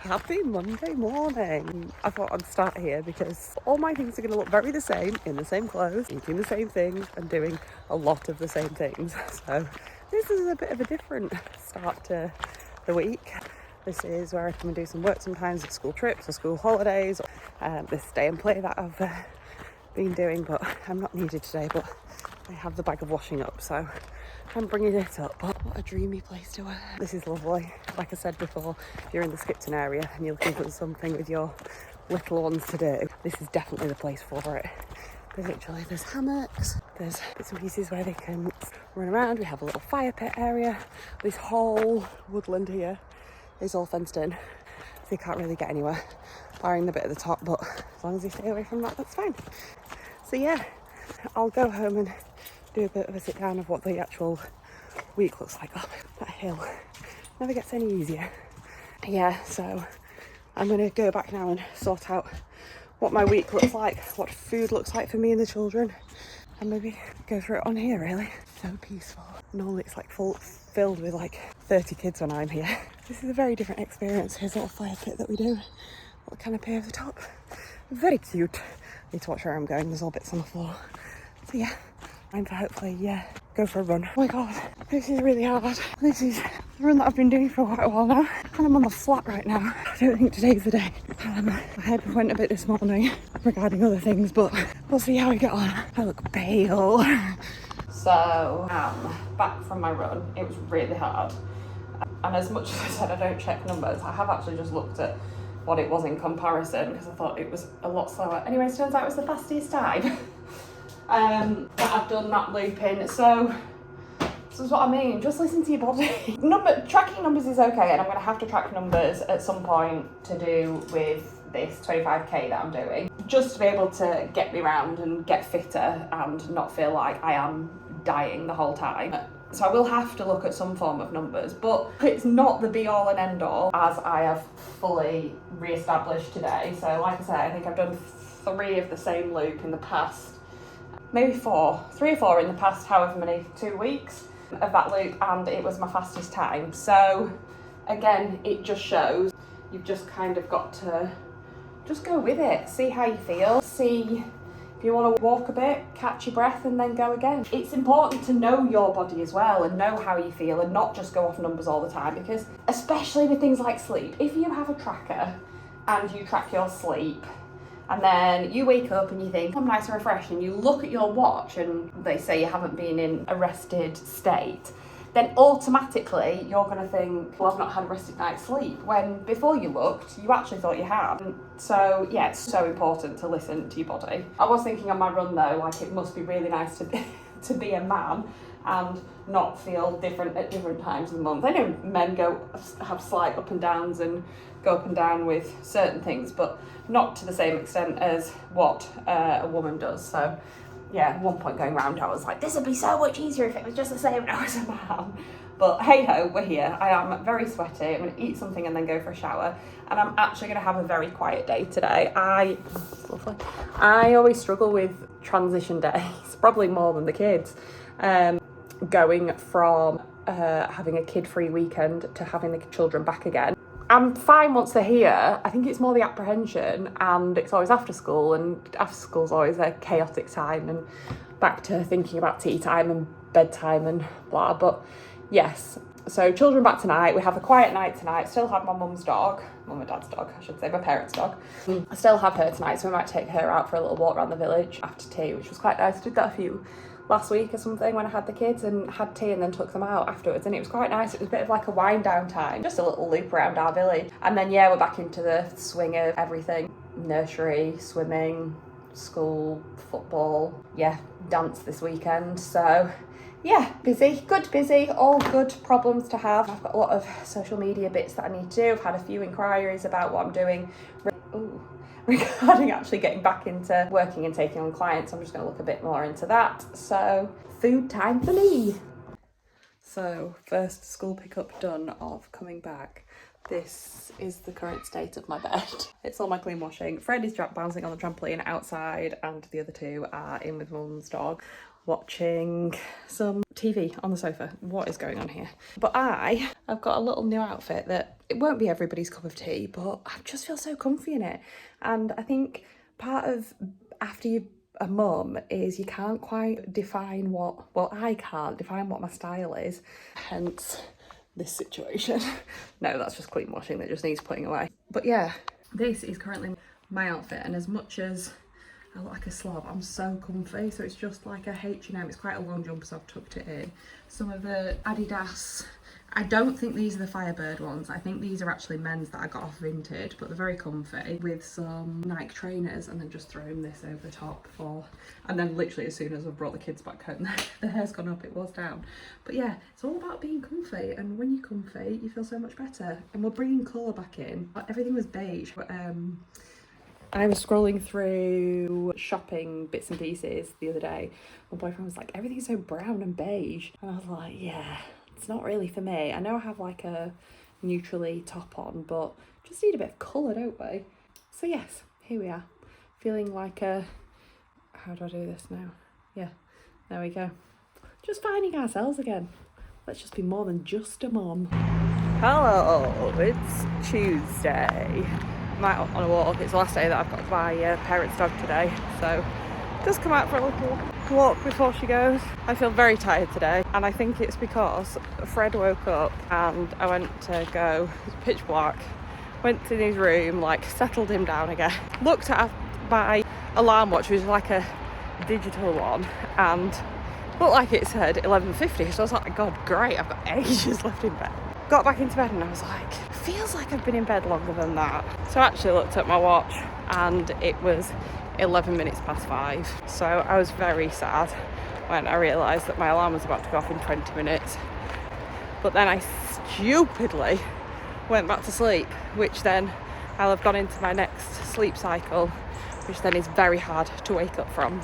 Happy Monday morning. I thought I'd start here because all my things are going to look very the same, in the same clothes, eating the same things and doing a lot of the same things. So this is a bit of a different start to the week. This is where I come and do some work sometimes at school trips or school holidays. This stay and play that I've been doing, but I'm not needed today, but I have the bag of washing up, so I'm bringing it up. But what a dreamy place to work. This is lovely. Like I said before, if you're in the Skipton area and you're looking for something with your little ones to do, this is definitely the place for it. There's hammocks, there's bits and pieces where they can run around. We have a little fire pit area. This whole woodland here is all fenced in, so you can't really get anywhere, barring the bit at the top, but as long as you stay away from that, that's fine. So yeah, I'll go home and do a bit of a sit down of what the actual week looks like. Oh, that hill never gets any easier. Yeah, so I'm going to go back now and sort out what my week looks like, what food looks like for me and the children, and maybe go through it on here. Really, so peaceful. Normally it's like filled with like 30 kids when I'm here. This is a very different experience. Here's a little fire pit that we do, little canopy over the top, very cute. I need to watch where I'm going, there's all bits on the floor. So yeah, time for hopefully go for a run. Oh my god, this is really hard. This is a run that I've been doing for quite a while now, and I'm on the flat right now. I don't think today's the day. My head went a bit this morning regarding other things, but we'll see how we get on. I look pale. So I'm back from my run. It was really hard, and as much as I said I don't check numbers, I have actually just looked at what it was in comparison because I thought it was a lot slower. Anyway, it turns out it was the fastest time that I've done that loop in. So this is what I mean, just listen to your body. Tracking numbers is okay, and I'm going to have to track numbers at some point to do with this 25k that I'm doing, just to be able to get me round and get fitter and not feel like I am dying the whole time. So I will have to look at some form of numbers, but it's not the be all and end all, as I have fully re-established today. So like I said, I think I've done 3 of the same loop in the past, maybe 3 or 4 in the past however many 2 weeks of that loop, and it was my fastest time. So again, it just shows you've just kind of got to just go with it, see how you feel, see if you want to walk a bit, catch your breath and then go again. It's important to know your body as well and know how you feel and not just go off numbers all the time, because especially with things like sleep, if you have a tracker and you track your sleep and then you wake up and you think, I'm nice and refreshed, and you look at your watch and they say you haven't been in a rested state, then automatically you're going to think, well, I've not had a rested night's sleep, when before you looked, you actually thought you had. So yeah, it's so important to listen to your body. I was thinking on my run though, like it must be really nice to be a man and not feel different at different times of the month. I know men have slight up and downs and go up and down with certain things, but not to the same extent as what a woman does. So yeah, at one point going round, I was like, this would be so much easier if it was just the same when I was a man. But hey ho, we're here. I am very sweaty. I'm going to eat something and then go for a shower. And I'm actually going to have a very quiet day today. I always struggle with transition days, probably more than the kids. Going from having a kid-free weekend to having the children back again. I'm fine once they're here. I think it's more the apprehension, and it's always after school, and after school's always a chaotic time, and back to thinking about tea time and bedtime and blah. But yes, so children back tonight. We have a quiet night tonight. Still have my mum and dad's dog, I should say, my parents' dog. I still have her tonight, so we might take her out for a little walk around the village after tea, which was quite nice. I did that last week or something when I had the kids and had tea and then took them out afterwards, and it was quite nice. It was a bit of like a wind down time, just a little loop around our village, and then yeah, we're back into the swing of everything: nursery, swimming, school, football, dance this weekend. So yeah, busy, all good problems to have. I've got a lot of social media bits that I need to do. I've had a few inquiries about what I'm doing regarding actually getting back into working and taking on clients. I'm just going to look a bit more into that. So food time for me. So first school pickup done of coming back. This is the current state of my bed. It's all my clean washing. Fred is bouncing on the trampoline outside and the other two are in with mum's dog watching some TV on the sofa. What is going on here? But I've got a little new outfit that it won't be everybody's cup of tea, but I just feel so comfy in it. And I think part of after you a mum is you can't quite define I can't define what my style is, hence this situation. No, that's just clean washing that just needs putting away. But yeah, this is currently my outfit, and as much as I look like a slob, I'm so comfy. So it's just like a H&M, it's quite a long jumper, so I've tucked it in. Some of the Adidas, I don't think these are the Firebird ones. I think these are actually men's that I got off Vinted, but they're very comfy, with some Nike trainers, and then just throwing this over the top and then literally as soon as I've brought the kids back home, the hair's gone up, it was down. But yeah, it's all about being comfy, and when you're comfy, you feel so much better. And we're bringing colour back in. Everything was beige, but I was scrolling through shopping bits and pieces the other day. My boyfriend was like, everything's so brown and beige. And I was like, yeah, it's not really for me. I know I have like a neutrally top on, but just need a bit of colour, don't we? So yes, here we are. Feeling like how do I do this now? Yeah, there we go. Just finding ourselves again. Let's just be more than just a mum. Hello, it's Tuesday. I'm out on a walk. It's the last day that I've got my parents' dog today, so just come out for a little walk before she goes. I feel very tired today, and I think it's because Fred woke up and I went to go, it's pitch black, went to his room, like settled him down again, looked at my alarm watch, which is like a digital one, and looked like it said 11:50, so I was like, God, great, I've got ages left in bed. Got back into bed and I was like, feels like I've been in bed longer than that. So I actually looked at my watch and it was 11 minutes past 5. So I was very sad when I realised that my alarm was about to go off in 20 minutes. But then I stupidly went back to sleep, which then I'll have gone into my next sleep cycle, which then is very hard to wake up from,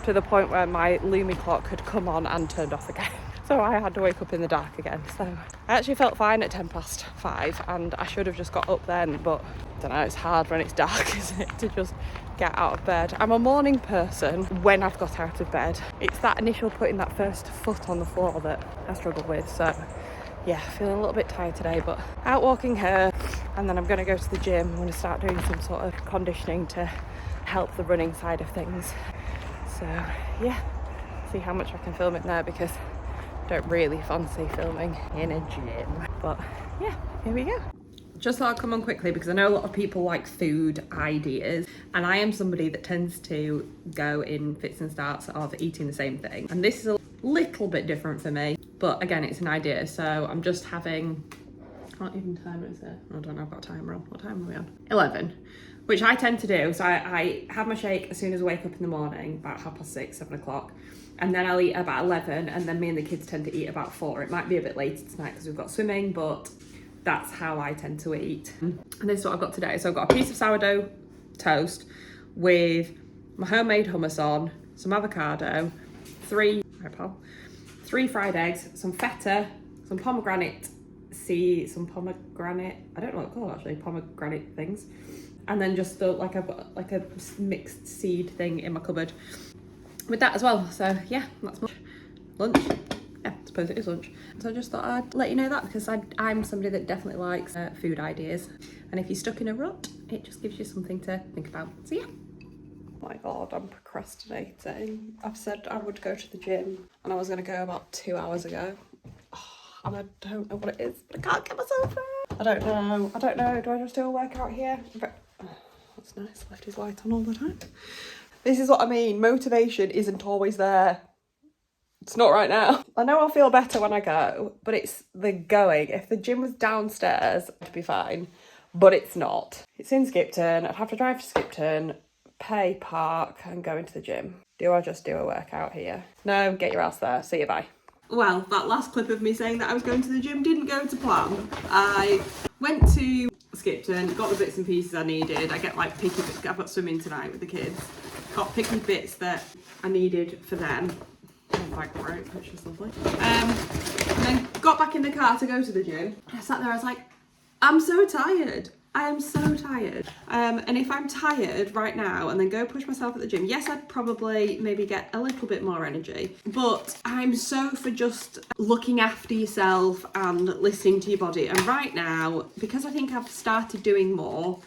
to the point where my Lumi clock had come on and turned off again. So I had to wake up in the dark again. So I actually felt fine at 5:10 and I should have just got up then, but I don't know, it's hard when it's dark, isn't it, to just get out of bed. I'm a morning person when I've got out of bed. It's that initial putting that first foot on the floor that I struggle with. So yeah, feeling a little bit tired today, but out walking her, and then I'm going to go to the gym. I'm going to start doing some sort of conditioning to help the running side of things. So yeah, see how much I can film it there, because don't really fancy filming in a gym. But yeah, here we go. Just thought I'd come on quickly because I know a lot of people like food ideas, and I am somebody that tends to go in fits and starts of eating the same thing. And this is a little bit different for me, but again, it's an idea. So I'm just having, I can't even time it, is it? I don't know, I've got a timer on. What time are we on? 11. Which I tend to do. So I have my shake as soon as I wake up in the morning, about 6:30, 7 o'clock. And then I'll eat about 11, and then me and the kids tend to eat about 4. It might be a bit later tonight because we've got swimming, but that's how I tend to eat. And this is what I've got today. So I've got a piece of sourdough toast with my homemade hummus on, some avocado, 3 fried eggs, some feta, some pomegranate, I don't know what it's called actually, pomegranate things. And then just like I've got like a mixed seed thing in my cupboard with that as well. So yeah, that's my lunch. Yeah, I suppose it is lunch. So I just thought I'd let you know that, because I'm somebody that definitely likes food ideas, and if you're stuck in a rut, it just gives you something to think about. So yeah. Oh my God, I'm procrastinating. I've said I would go to the gym and I was going to go about 2 hours ago. And I don't know what it is, but I can't get myself there. I don't know. Do I just do a workout here? That's nice. Left his light on all the time. This is what I mean. Motivation isn't always there. It's not right now. I know I'll feel better when I go, but it's the going. If the gym was downstairs, I'd be fine, but it's not. It's in Skipton. I'd have to drive to Skipton, pay, park, and go into the gym. Do I just do a workout here? No, get your ass there. See you, bye. Well, that last clip of me saying that I was going to the gym didn't go to plan. I went to Skipton, got the bits and pieces I needed. I get like picky bits. I've got swimming tonight with the kids. Got picky bits that I needed for them. Bag rope, which was lovely. And then got back in the car to go to the gym. I sat there, I was like, I'm so tired. I am so tired. And if I'm tired right now and then go push myself at the gym, yes, I'd probably maybe get a little bit more energy. But I'm so for just looking after yourself and listening to your body. And right now, because I think I've started doing more,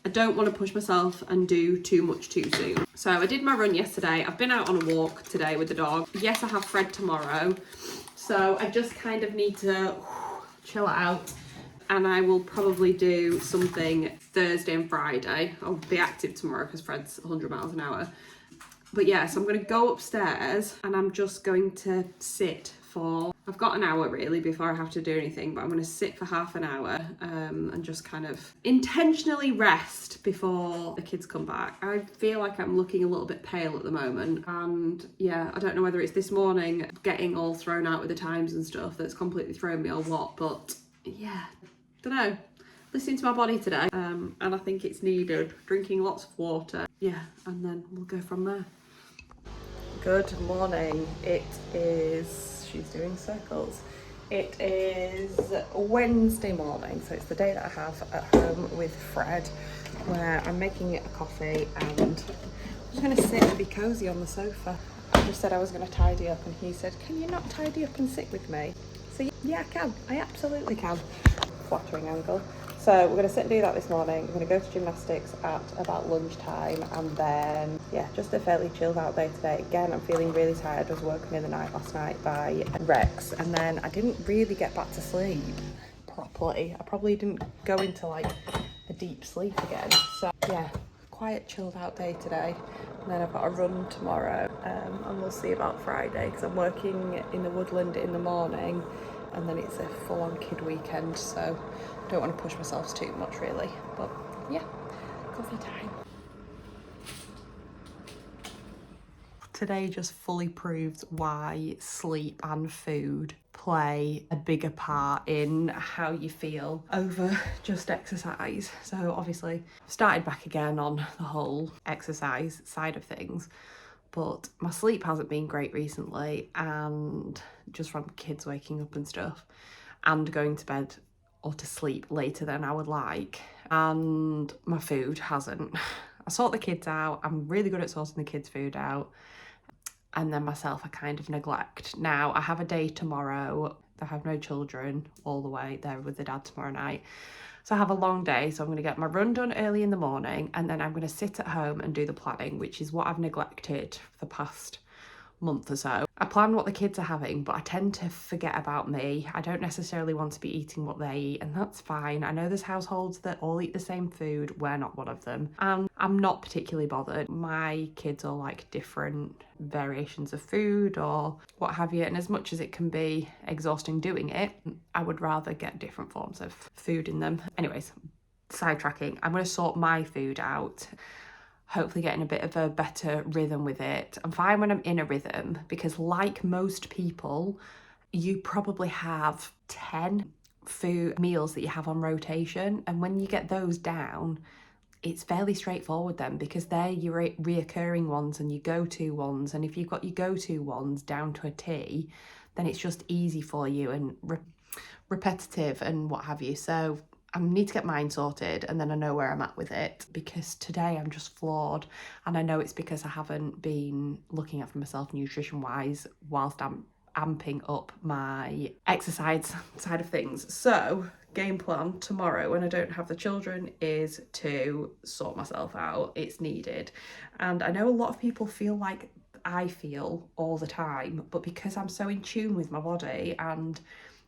I don't want to push myself and do too much too soon. So I did my run yesterday. I've been out on a walk today with the dog. Yes, I have Fred tomorrow. So I just kind of need to chill out. And I will probably do something Thursday and Friday. I'll be active tomorrow because Fred's 100 miles an hour. But yeah, so I'm going to go upstairs and I'm just going to sit for, I've got an hour really before I have to do anything, but I'm going to sit for half an hour and just kind of intentionally rest before the kids come back. I feel like I'm looking a little bit pale at the moment, and yeah, I don't know whether it's this morning getting all thrown out with the times and stuff that's completely thrown me or what, but yeah, don't know. Listening to my body today, and I think it's needed. Drinking lots of water, yeah, and then we'll go from there. Good morning. It is, she's doing circles. It is Wednesday morning, so it's the day that I have at home with Fred, where I'm making it a coffee and I'm just going to sit and be cozy on the sofa. I just said I was going to tidy up and he said, can you not tidy up and sit with me? So yeah, I can. I absolutely can. Flattering angle. So we're going to sit and do that this morning. We're going to go to gymnastics at about lunchtime, and then yeah, just a fairly chilled out day today. Again, I'm feeling really tired. I was woken in the night last night by Rex, and then I didn't really get back to sleep properly. I probably didn't go into like a deep sleep again. So yeah, quiet chilled out day today, and then I've got a run tomorrow, and we'll see about Friday because I'm working in the woodland in the morning, and then it's a full-on kid weekend, so don't want to push myself too much really. But yeah, coffee time. Today just fully proves why sleep and food play a bigger part in how you feel over just exercise. So obviously I've started back again on the whole exercise side of things, but my sleep hasn't been great recently, and just from kids waking up and stuff and going to bed or to sleep later than I would like, and my food hasn't. I sort the kids out. I'm really good at sorting the kids' food out, and then myself I kind of neglect. Now I have a day tomorrow. I have no children all the way there with the dad tomorrow night. So I have a long day, so I'm going to get my run done early in the morning, and then I'm going to sit at home and do the planning, which is what I've neglected for the past month or so. I plan what the kids are having, but I tend to forget about me. I don't necessarily want to be eating what they eat, and that's fine. I know there's households that all eat the same food. We're not one of them, and I'm not particularly bothered. My kids all like different variations of food or what have you, and as much as it can be exhausting doing it, I would rather get different forms of food in them. Anyways, sidetracking, I'm going to sort my food out, hopefully getting a bit of a better rhythm with it. I'm fine when I'm in a rhythm because, like most people, you probably have 10 food meals that you have on rotation, and when you get those down, it's fairly straightforward then, because they're your reoccurring ones and your go-to ones, and if you've got your go-to ones down to a T, then it's just easy for you and repetitive and what have you. So I need to get mine sorted, and then I know where I'm at with it, because today I'm just flawed, and I know it's because I haven't been looking after myself nutrition wise whilst I'm amping up my exercise side of things. So game plan tomorrow when I don't have the children is to sort myself out. It's needed, and I know a lot of people feel like I feel all the time, but because I'm so in tune with my body and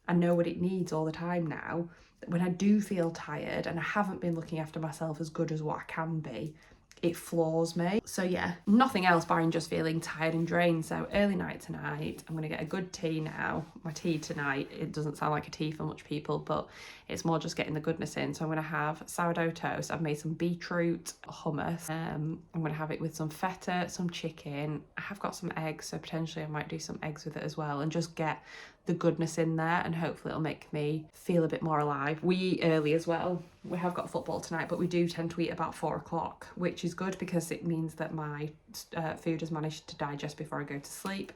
I know what it needs all the time now, when I do feel tired and I haven't been looking after myself as good as what I can be, it floors me. So yeah, nothing else barring just feeling tired and drained. So early night tonight, I'm gonna get a good tea now. My tea tonight, it doesn't sound like a tea for much people, but it's more just getting the goodness in. So I'm gonna have sourdough toast. I've made some beetroot hummus. I'm gonna have it with some feta, some chicken. I have got some eggs, so potentially I might do some eggs with it as well, and just get the goodness in there, and hopefully it'll make me feel a bit more alive. We eat early as well. We have got football tonight, but we do tend to eat about 4 o'clock, which is good because it means that my food has managed to digest before I go to sleep.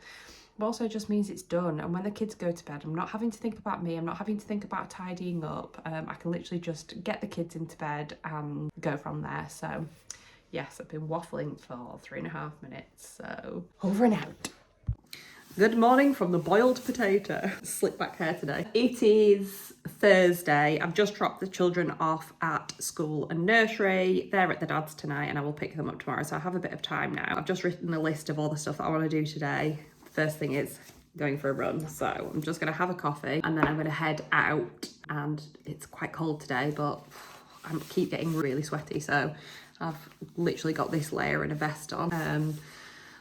also just means it's done. And when the kids go to bed, I'm not having to think about me. I'm not having to think about tidying up. I can literally just get the kids into bed and go from there. So yes, I've been waffling for 3.5 minutes. So over and out. Good morning from the boiled potato. Slick back hair today. It is Thursday. I've just dropped the children off at school and nursery. They're at the dad's tonight and I will pick them up tomorrow. So I have a bit of time now. I've just written a list of all the stuff that I want to do today. First thing is going for a run. So I'm just going to have a coffee and then I'm going to head out. And it's quite cold today, but I keep getting really sweaty. So I've literally got this layer and a vest on.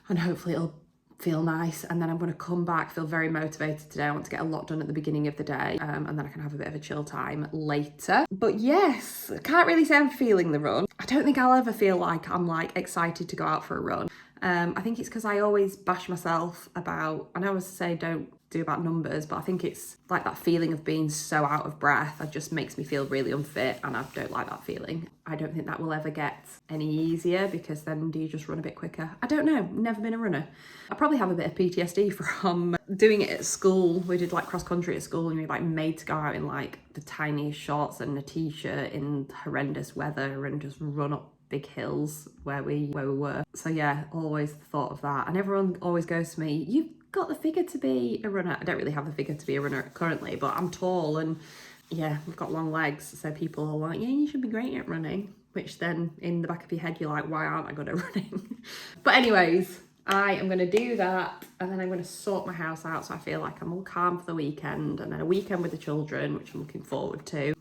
And hopefully it'll feel nice, and then I'm going to come back, feel very motivated today. I want to get a lot done at the beginning of the day, and then I can have a bit of a chill time later. But yes, I can't really say I'm feeling the run. I don't think I'll ever feel like I'm like excited to go out for a run. I think it's because I always bash myself about, I know I always say don't do about numbers, but I think it's like that feeling of being so out of breath. It just makes me feel really unfit, and I don't like that feeling. I don't think that will ever get any easier, because then do you just run a bit quicker? I don't know, never been a runner. I probably have a bit of PTSD from doing it at school. We did like cross country at school, and we were like made to go out in like the tiniest shorts and a t-shirt in horrendous weather and just run up big hills where we were. So yeah, always thought of that. And everyone always goes to me, you've got the figure to be a runner. I don't really have the figure to be a runner currently, but I'm tall and yeah, I've got long legs. So people are like, yeah, you should be great at running. Which then in the back of your head, you're like, why aren't I good at running? But anyways, I am going to do that, and then I'm going to sort my house out so I feel like I'm all calm for the weekend, and then a weekend with the children, which I'm looking forward to.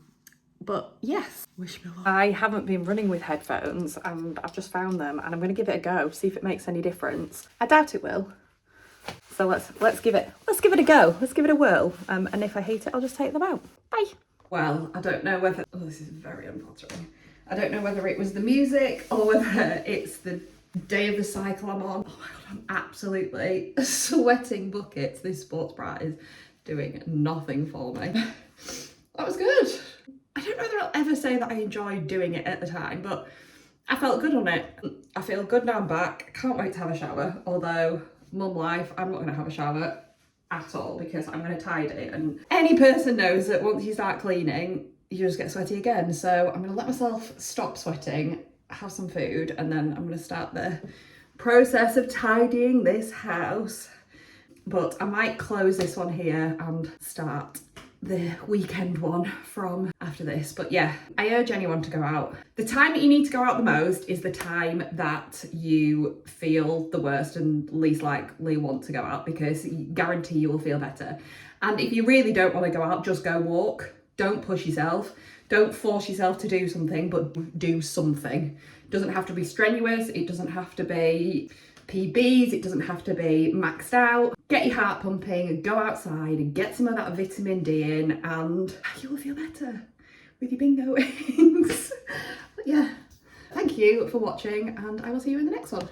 But yes, wish me luck. I haven't been running with headphones, and I've just found them, and I'm going to give it a go, see if it makes any difference. I doubt it will. So let's give it a go. Let's give it a whirl. And if I hate it, I'll just take them out. Bye. Well, I don't know whether, oh, this is very unflattering. I don't know whether it was the music or whether it's the day of the cycle I'm on. Oh my God, I'm absolutely sweating buckets. This sports bra is doing nothing for me. That was good. I don't know whether I'll ever say that I enjoyed doing it at the time, but I felt good on it. I feel good now I'm back. Can't wait to have a shower, although mum life, I'm not going to have a shower at all because I'm going to tidy, and any person knows that once you start cleaning, you just get sweaty again. So I'm going to let myself stop sweating, have some food, and then I'm going to start the process of tidying this house. But I might close this one here and start the weekend one from after this. But yeah, I urge anyone to go out. The time that you need to go out the most is the time that you feel the worst and least likely want to go out, because guarantee you will feel better. And if you really don't want to go out, just go walk. Don't push yourself. Don't force yourself to do something, but do something. It doesn't have to be strenuous. It doesn't have to be PBs. It doesn't have to be maxed out. Get your heart pumping, go outside and get some of that vitamin D in, and you will feel better with your bingo wings. But yeah, thank you for watching, and I will see you in the next one.